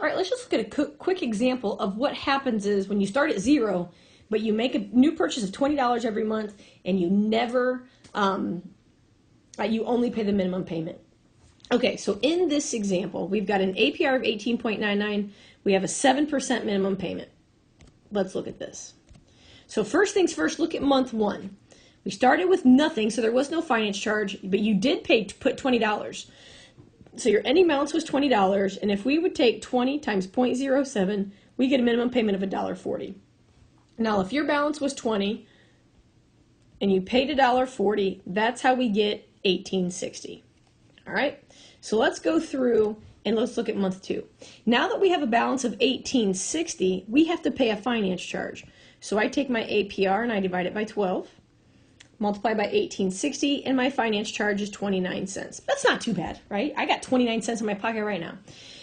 All right, let's just look at a quick example of what happens is when you start at zero, but you make a new purchase of $20 every month and you never, you only pay the minimum payment. Okay, so in this example, we've got an APR of 18.99. We have a 7% minimum payment. Let's look at this. So first things first, look at month one. We started with nothing, so there was no finance charge, but you did put $20. So your ending balance was $20, and if we would take 20 times 0.07, we get a minimum payment of $1.40. Now, if your balance was 20 and you paid $1.40, that's how we get $18.60. All right, so let's go through and let's look at month two. Now that we have a balance of $18.60, we have to pay a finance charge. So I take my APR and I divide it by 12. Multiply by $18.60, and my finance charge is 29 cents. That's not too bad, right? I got 29 cents in my pocket right now.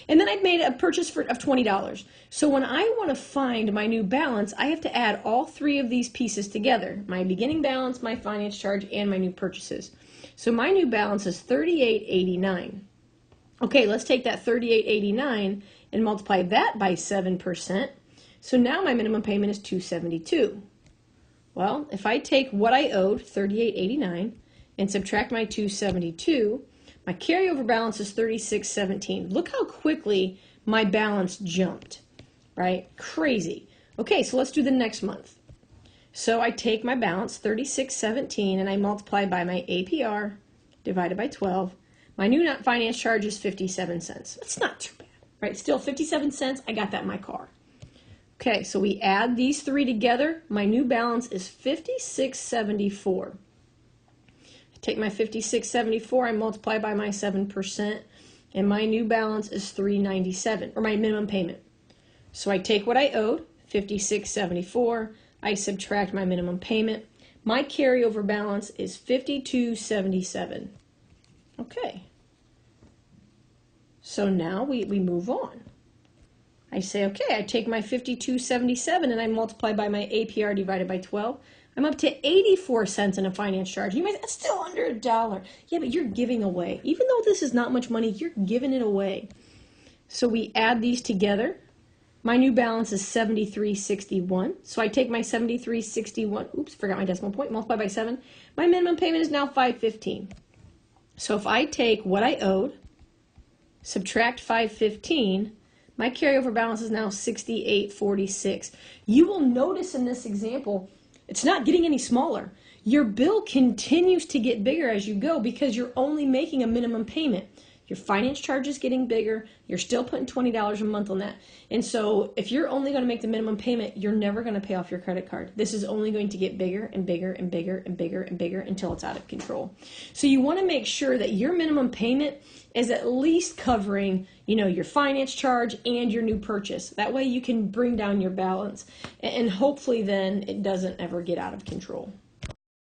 And then I've made a purchase of $20. So when I want to find my new balance, I have to add all three of these pieces together. My beginning balance, my finance charge, and my new purchases. So my new balance is $38.89. Okay, let's take that $38.89 and multiply that by 7%. So now my minimum payment is $272. Well, if I take what I owed, $38.89, and subtract my $272, my carryover balance is $36.17. Look how quickly my balance jumped, right? Crazy. Okay, so let's do the next month. So I take my balance, $36.17, and I multiply by my APR divided by 12. My new finance charge is 57 cents. That's not too bad, right? Still 57 cents, I got that in my car. Okay, so we add these three together. My new balance is $56.74. I take my $56.74, I multiply by my 7%, and my new balance is $397, or my minimum payment. So I take what I owed, $56.74, I subtract my minimum payment. My carryover balance is $52.77. Okay. So now we move on. I say, okay, I take my $52.77 and I multiply by my APR divided by 12. I'm up to 84 cents in a finance charge. You might say, that's still under $1. Yeah, but you're giving away. Even though this is not much money, you're giving it away. So we add these together. My new balance is $73.61. So I take my $73.61, oops, forgot my decimal point, multiply by 7. My minimum payment is now $515. So if I take what I owed, subtract $515, my carryover balance is now $68.46. You will notice in this example, it's not getting any smaller. Your bill continues to get bigger as you go because you're only making a minimum payment. Your finance charge is getting bigger. You're still putting $20 a month on that. And so if you're only going to make the minimum payment, you're never going to pay off your credit card. This is only going to get bigger and bigger and bigger and bigger and bigger until it's out of control. So you want to make sure that your minimum payment is at least covering, your finance charge and your new purchase. That way you can bring down your balance and hopefully then it doesn't ever get out of control.